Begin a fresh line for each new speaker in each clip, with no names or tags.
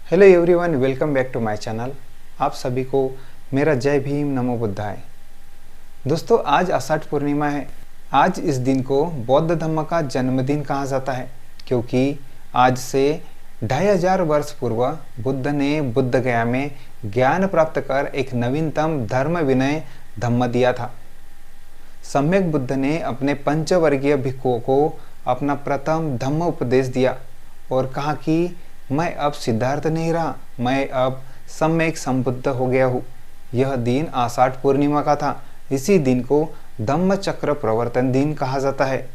Hello everyone, welcome back to my channel. आप सभी को मेरा जय भीम नमो बुद्धाय। दोस्तों, आज आषाढ़ पूर्णिमा है। आज इस दिन को बौद्ध धर्म का जन्मदिन कहा जाता है, क्योंकि आज से 2500 वर्ष पूर्व बुद्ध ने बुद्ध गया में ज्ञान प्राप्त कर एक नवीनतम धर्म विनय धम्म दिया था। सम्यक बुद्ध ने अपने पंचवर्गीय भिक्षुओं को अपना प्रथम धम्म उपदेश दिया और कहा कि मैं अब सिद्धार्थ नहीं रहा, मैं अब सम्यक संबुद्ध हो गया हूँ। यह दिन आषाढ़ पूर्णिमा का था। इसी दिन को धम्म चक्र प्रवर्तन दिन कहा जाता है।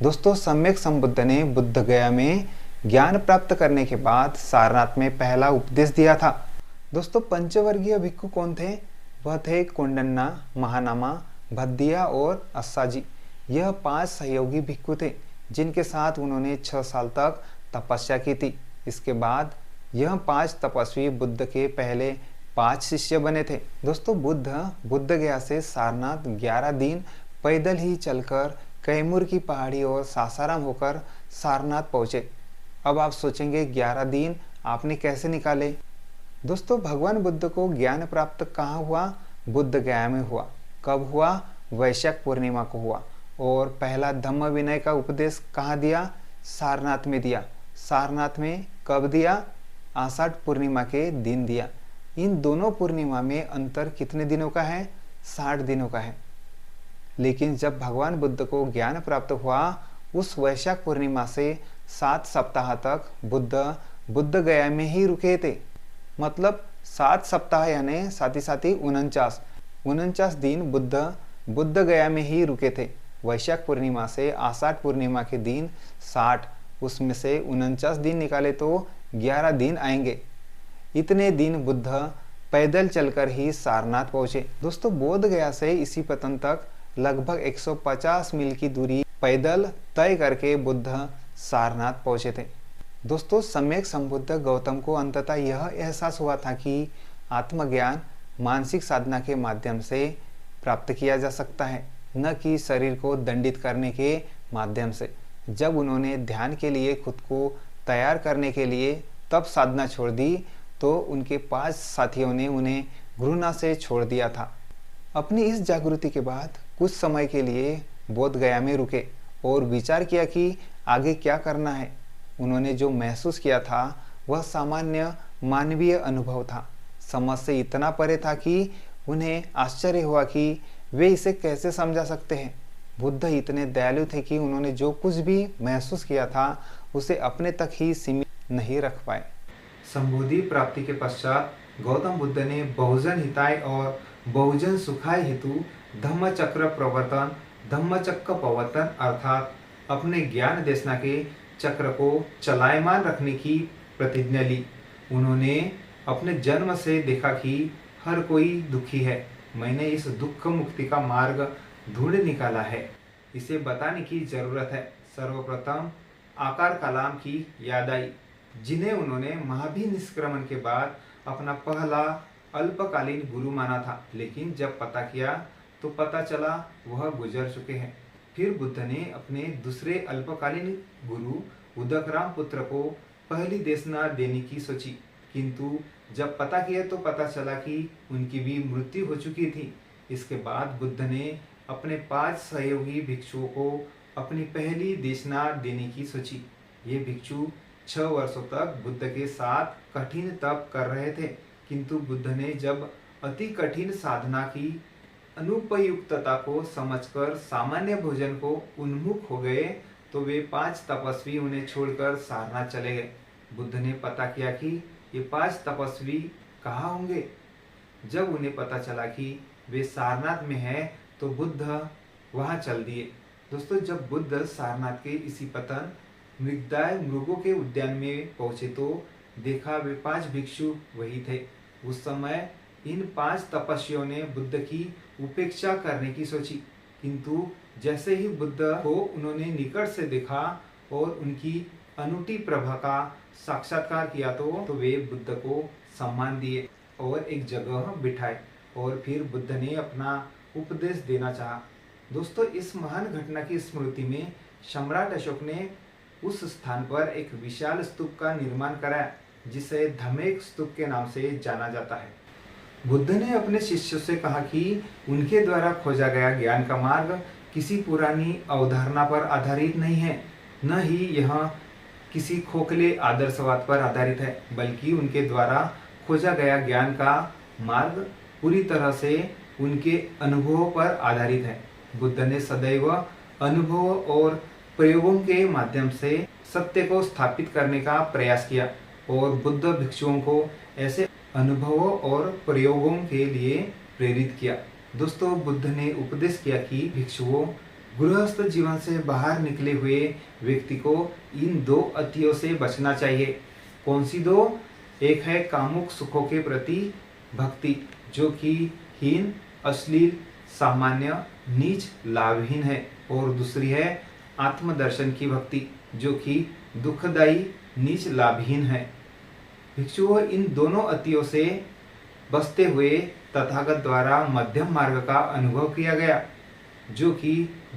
दोस्तों, सम्यक संबुद्ध ने बुद्ध गया में ज्ञान प्राप्त करने के बाद सारनाथ में पहला उपदेश दिया था। दोस्तों, पंचवर्गीय भिक्षु कौन थे? वह थे कोंडन्ना, महानामा, भद्दिया और अस्साजी। यह 5 सहयोगी भिक्षु थे, जिनके साथ उन्होंने 6 साल तक तपस्या की थी। इसके बाद यह 5 तपस्वी बुद्ध के पहले 5 शिष्य बने थे। दोस्तों, बुद्ध गया से सारनाथ 11 दिन पैदल ही चलकर कैमूर की पहाड़ी और सासाराम होकर सारनाथ पहुंचे। अब आप सोचेंगे 11 दिन आपने कैसे निकाले? दोस्तों, भगवान बुद्ध को ज्ञान प्राप्त कहाँ हुआ? बुद्ध गया में हुआ। कब हुआ? वैशाख पूर्णिमा को हुआ। और पहला धम्म विनय का उपदेश कहाँ दिया? सारनाथ में दिया। सारनाथ में कब दिया? आषाढ़ पूर्णिमा के दिन दिया। इन दोनों पूर्णिमा में अंतर कितने दिनों का है? 60 दिनों का है। लेकिन जब भगवान बुद्ध को ज्ञान प्राप्त हुआ, उस वैशाख पूर्णिमा से 7 सप्ताह तक बुद्ध गया में ही रुके थे। मतलब 7 सप्ताह यानी साथ ही 49 दिन बुद्ध गया में ही रुके थे। वैशाख पूर्णिमा से आषाढ़ पूर्णिमा के दिन 60, उसमें से 49 दिन निकाले तो 11 दिन आएंगे। इतने दिन बुद्ध पैदल चलकर ही सारनाथ पहुंचे। दोस्तों, बोध गया से इसी पतन तक लगभग 150 मील की दूरी पैदल तय करके बुद्ध सारनाथ पहुंचे थे। दोस्तों, सम्यक संबुद्ध गौतम को अंततः यह एहसास हुआ था कि आत्मज्ञान मानसिक साधना के माध्यम से प्राप्त किया जा सकता है, न कि शरीर को दंडित करने के माध्यम से। जब उन्होंने ध्यान के लिए खुद को तैयार करने के लिए तब साधना छोड़ दी, तो उनके 5 साथियों ने उन्हें घृणा से छोड़ दिया था। अपनी इस जागृति के बाद कुछ समय के लिए बोध गया में रुके और विचार किया कि आगे क्या करना है। उन्होंने जो महसूस किया था वह सामान्य मानवीय अनुभव था, समझ से इतना परे था कि उन्हें आश्चर्य हुआ कि वे इसे कैसे समझा सकते हैं। बुद्ध इतने दयालु थे कि उन्होंने जो कुछ भी महसूस किया था उसे अपने तक ही सीमित नहीं रख पाए। संबोधि प्राप्ति के पश्चात गौतम बुद्ध ने बहुजन हिताय और बहुजन सुखाय हेतु धम्मचक्र प्रवर्तन अर्थात अपने ज्ञान देशना के चक्र को चलायमान रखने की प्रतिज्ञा ली। उन्होंने अपने जन्म से देखा कि हर कोई दुखी है। मैंने इस दुख मुक्ति का मार्ग ढूंढ निकाला है, इसे बताने की जरूरत है। सर्वप्रथम आकार कलाम की याद आई, जिन्हें उन्होंने महाभिनिष्क्रमण के बाद अपना पहला अल्पकालीन गुरु माना था। लेकिन जब पता किया तो पता चला वह गुजर चुके हैं। फिर बुद्ध ने अपने दूसरे अल्पकालीन गुरु उदकराम पुत्र को पहली देशना देने की सोची, किंतु जब पता किया तो पता चला कि उनकी भी मृत्यु हो चुकी थी। इसके बाद बुद्ध ने अपने 5 सहयोगी भिक्षुओं को अपनी पहली देशना देने की सोची। ये भिक्षु 6 वर्षों तक बुद्ध के साथ कठिन तप कर रहे थे, किंतु बुद्ध ने जब अति कठिन साधना की अनुपयुक्तता को समझकर सामान्य भोजन को उन्मुख हो गए, तो वे 5 तपस्वी उन्हें छोड़कर सारनाथ चले गए। बुद्ध ने पता किया कि ये 5 तपस्वी कहाँ होंगे। जब उन्हें पता चला कि वे सारनाथ में हैं, तो बुद्ध वहां चल दिए। दोस्तों, जब बुद्ध सारनाथ के इसी पतन मृगदाय मृगों के उद्यान में पहुंचे तो देखा वे 5 भिक्षु वही थे। उस समय इन 5 तपस्वियों ने बुद्ध की उपेक्षा करने की सोची, किंतु जैसे ही बुद्ध को उन्होंने निकट से देखा और उनकी अनूठी प्रभा का साक्षात्कार किया तो वे बुद्ध को सम्मान दिए और एक जगह बिठाए और फिर बुद्ध ने अपना उपदेश देना चाहा। दोस्तों, इस महान घटना की स्मृति में सम्राट अशोक ने उस स्थान पर एक विशाल स्तूप का निर्माण कराया। जिसे धम्मेक स्तूप के नाम से जाना जाता है। बुद्ध ने अपने शिष्यों से कहा कि उनके द्वारा खोजा गया ज्ञान का मार्ग किसी पुरानी अवधारणा पर आधारित नहीं है, न ही यह किसी खोखले आदर्शवाद पर आधारित है, बल्कि उनके द्वारा खोजा गया ज्ञान का मार्ग पूरी तरह से उनके अनुभवों पर आधारित है। बुद्ध ने सदैव अनुभवों और प्रयोगों के माध्यम से सत्य को स्थापित करने का प्रयास किया और बुद्ध भिक्षुओं को ऐसे अनुभवों और प्रयोगों के लिए प्रेरित किया। दोस्तों, बुद्ध ने उपदेश किया कि भिक्षुओं, गृहस्थ जीवन से बाहर निकले हुए व्यक्ति को इन दो अतियों से बचना चाहिए। कौन सी दो? एक है कामुक सुखों के प्रति भक्ति, जो कि हीन, अश्लील, सामान्य, नीच, लाभहीन है, और दूसरी है आत्मदर्शन की भक्ति, जो कि दुखदायी, नीच, लाभहीन है। भिक्षुओं, इन दोनों अतियों से बचते हुए तथागत द्वारा मध्यम मार्ग का अनुभव किया गया, जो कि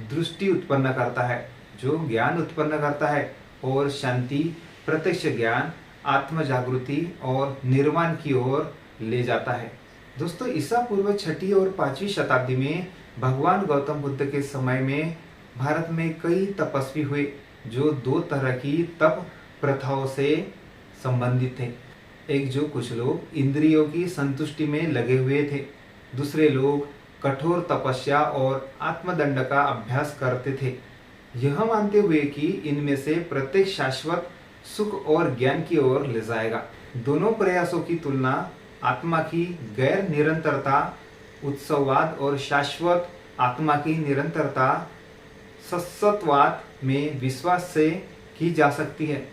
दृष्टि उत्पन्न करता है, जो ज्ञान उत्पन्न करता है और शांति, प्रत्यक्ष ज्ञान, आत्म जागृति और निर्वाण की ओर ले जाता है। दोस्तों, ईसा पूर्व 6वीं और 5वीं शताब्दी में भगवान गौतम बुद्ध के समय में भारत में कई तपस्वी हुए, जो दो तरह की तप प्रथाओं से संबंधित थे। एक, जो कुछ लोग इंद्रियों की संतुष्टि में लगे हुए थे, दूसरे लोग कठोर तपस्या और आत्मदंड का अभ्यास करते थे, यह मानते हुए कि इनमें से प्रत्येक शाश्वत सुख और ज्ञान की ओर ले जाएगा। दोनों प्रयासों की तुलना आत्मा की गैर निरंतरता, उत्सववाद और शाश्वत आत्मा की निरंतरता, सत्सत्वाद में विश्वास से की जा सकती है।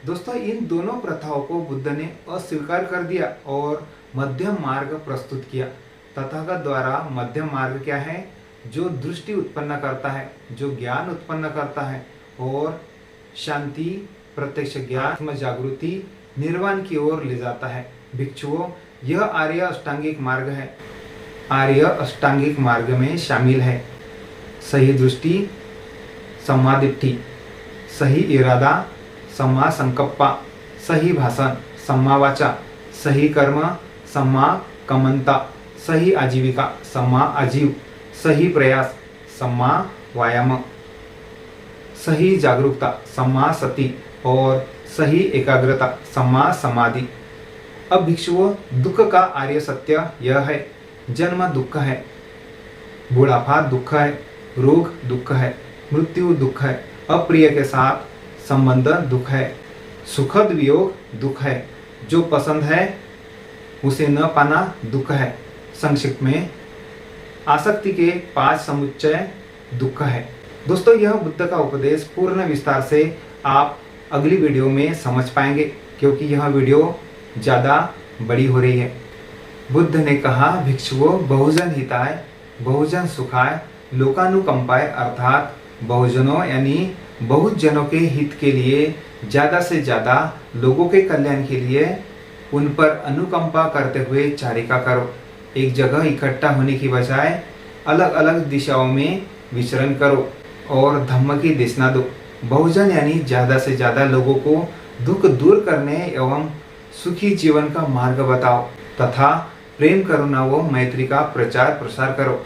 दोस्तों, इन दोनों प्रथाओं को बुद्ध ने अस्वीकार कर दिया और मध्यम मार्ग प्रस्तुत किया। तथागत द्वारा मध्यम मार्ग क्या है? जो दृष्टि उत्पन्न करता है, जो ज्ञान उत्पन्न करता है और शांति, प्रत्यक्ष ज्ञान, आत्म जागृति, निर्वाण की ओर ले जाता है। भिक्षुओं, यह आर्य अष्टांगिक मार्ग है। आर्य अष्टांगिक मार्ग में शामिल है सही दृष्टि, सम्मा दिट्ठी, सही इरादा, सम्मा संकप्पा, सही भाषण, सम्मा वाचा, सही कर्म, सम्मा कमंता, सही आजीविका, सम्मा आजीव, सही प्रयास, सम्मा व्यायाम, सही जागरूकता, सम्मा सति, और सही एकाग्रता, सम्मा समाधि। अब भिक्षुओं, दुख का आर्य सत्य यह है: जन्म दुख है, बुढ़ापा दुख है, रोग दुख है, मृत्यु दुख है, अप्रिय के साथ संबंध दुख है, सुखद वियोग दुख है, जो पसंद है उसे न पाना दुख है। संक्षिप्त में, आसक्ति के 5 समुच्चय दुख है। दोस्तों, यह बुद्ध का उपदेश पूर्ण विस्तार से आप अगली वीडियो में समझ पाएंगे, क्योंकि यह वीडियो ज़्यादा बड़ी हो रही है। बुद्ध ने कहा, भिक्षुओं, बहुजन हिताय, बहुजन सुखाय, लोकानुकंपाय, अर्थात बहुजनों यानी बहुत जनों के हित के लिए, ज़्यादा से ज़्यादा लोगों के कल्याण के लिए उन पर अनुकंपा करते हुए चारिका करो। एक जगह इकट्ठा होने की बजाय अलग अलग दिशाओं में विचरण करो और धम्म की देशना दो। बहुजन यानी ज़्यादा से ज़्यादा लोगों को दुख दूर करने एवं सुखी जीवन का मार्ग बताओ तथा प्रेम, करुणा व मैत्री का प्रचार प्रसार करो।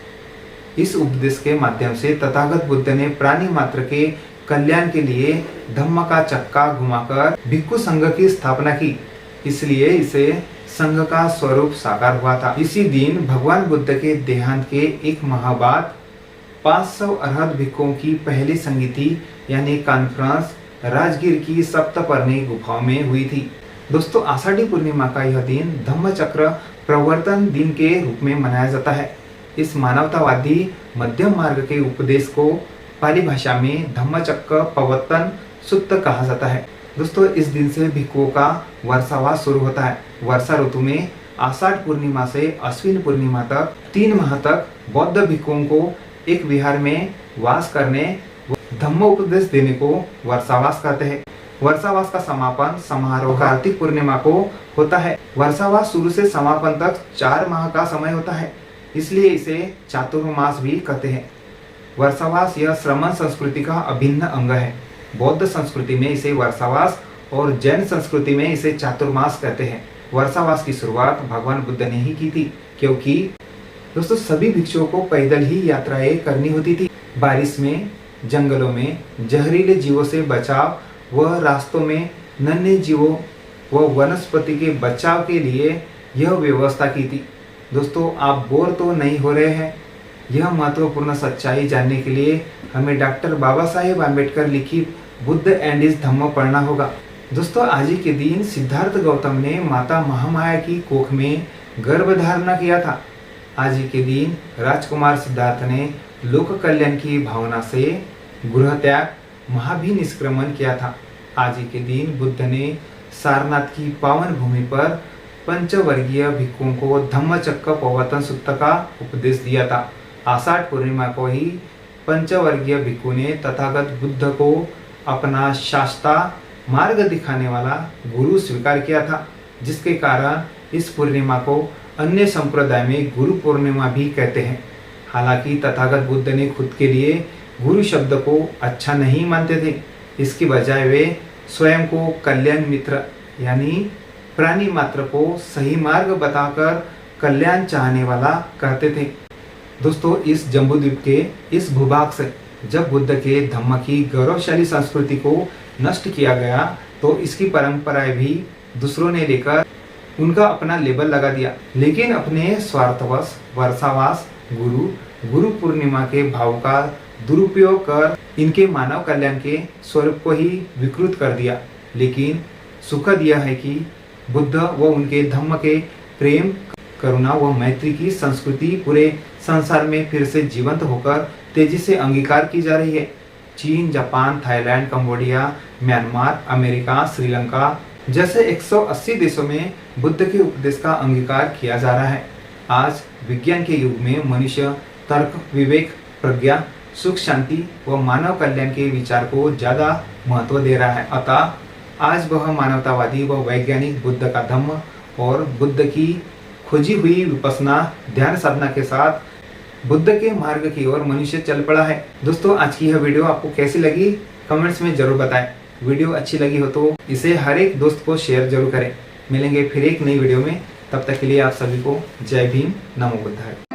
इस उपदेश के माध्यम से तथागत बुद्ध ने प्राणी मात्र के कल्याण के लिए धम्म का चक्का घुमाकर भिक्षु संघ की स्थापना की, इसलिए इसे संघ का स्वरूप साकार हुआ था। इसी दिन भगवान बुद्ध के देहांत के एक माह बाद 500 अरहत भिक्षुओं की पहली संगीति यानी कॉन्फ्रेंस राजगीर की सप्तपर्णी गुफाओं में हुई थी। दोस्तों, आषाढ़ी पूर्णिमा का यह दिन धम्म चक्र प्रवर्तन दिन के रूप में मनाया जाता है। इस मानवतावादी मध्यम मार्ग के उपदेश को पाली भाषा में धम्मचक्र प्रवर्तन सूक्त कहा जाता है। दोस्तों, इस दिन से भिक्षुओं का वर्षावास शुरू होता है। वर्षा ऋतु में आषाढ़ पूर्णिमा से अश्विन पूर्णिमा तक 3 माह तक बौद्ध भिक्षुओं को एक विहार में वास करने व धम्मोपदेश देने को वर्षावास कहते हैं। वर्षावास का समापन समारोह कार्तिक पूर्णिमा को होता है। वर्षावास शुरू से समापन तक 4 माह का समय होता है, इसलिए इसे चातुर्मास भी कहते हैं। वर्षावास यह श्रमण संस्कृति का अभिन्न अंग है। बौद्ध संस्कृति में इसे वर्षावास और जैन संस्कृति में इसे चातुर्मास कहते हैं। वर्षावास की शुरुआत भगवान बुद्ध ने ही की थी, क्योंकि दोस्तों सभी भिक्षुओं को पैदल ही यात्राएं करनी होती थी। बारिश में, जंगलों में जहरीले जीवों से बचाव व रास्तों में नन्हे जीवों व वनस्पति के बचाव के लिए यह व्यवस्था की थी। दोस्तों आप बोर तो नहीं हो रहे हैं? यह महत्वपूर्ण सच्चाई जानने के लिए हमें डॉक्टर बाबा साहेब आम्बेडकर लिखित बुद्ध एंड हिज धम्म पढ़ना होगा। दोस्तों आज ही के दिन सिद्धार्थ गौतम ने माता महामाया की कोख में गर्भ धारण किया था। आज ही के दिन राजकुमार सिद्धार्थ ने लोक कल्याण की भावना से गृह त्याग, महाभिनिष्क्रमण किया था। आज ही के दिन बुद्ध ने सारनाथ की पावन भूमि पर पंचवर्गीय भिक्षुओं को धम्मचक्र प्रवर्तन सूत्र का उपदेश दिया था। आषाढ़ पूर्णिमा को ही पंचवर्गीय भिक्षु ने तथागत बुद्ध को अपना शास्त्रा मार्ग दिखाने वाला गुरु स्वीकार किया था, जिसके कारण इस पूर्णिमा को अन्य संप्रदाय में गुरु पूर्णिमा भी कहते हैं। हालांकि तथागत बुद्ध ने खुद के लिए गुरु शब्द को अच्छा नहीं मानते थे। इसकी बजाय वे स्वयं को कल्याण मित्र यानी प्राणी मात्र को सही मार्ग बताकर कल्याण चाहने वाला कहते थे। दोस्तों इस जम्बूद्वीप के इस भूभाग से जब बुद्ध के धम्म की गौरवशाली संस्कृति को नष्ट किया गया तो इसकी परंपराएं भी दूसरों ने लेकर उनका अपना लेबल लगा दिया। लेकिन अपने स्वार्थवश वर्षावास, गुरु पूर्णिमा के भाव का दुरुपयोग कर इनके मानव कल्याण के स्वरूप को ही विकृत कर दिया। लेकिन सुखद यह है कि बुद्ध व उनके धम्म के प्रेम, करुणा व मैत्री की संस्कृति पूरे संसार में फिर से जीवंत होकर तेजी से अंगीकार की जा रही है। चीन, Japan, Thailand, Cambodia, Myanmar, America, Sri Lanka जैसे 180 देशों में बुद्ध के उपदेश का अंगीकार किया जा रहा है। आज विज्ञान के युग में मनुष्य तर्क, विवेक, प्रज्ञा, सुख, शांति व मानव कल्याण के विचार को ज्यादा महत्व दे रहा है। अतः आज वह मानवतावादी व वैज्ञानिक बुद्ध का धम्म और बुद्ध की खोजी हुई विपश्यना ध्यान साधना के साथ बुद्ध के मार्ग की ओर मनुष्य चल पड़ा है। दोस्तों आज की यह वीडियो आपको कैसी लगी कमेंट्स में जरूर बताएं। वीडियो अच्छी लगी हो तो इसे हर एक दोस्त को शेयर जरूर करें। मिलेंगे फिर एक नई वीडियो में, तब तक के लिए आप सभी को जय भीम, नमो बुद्धाय।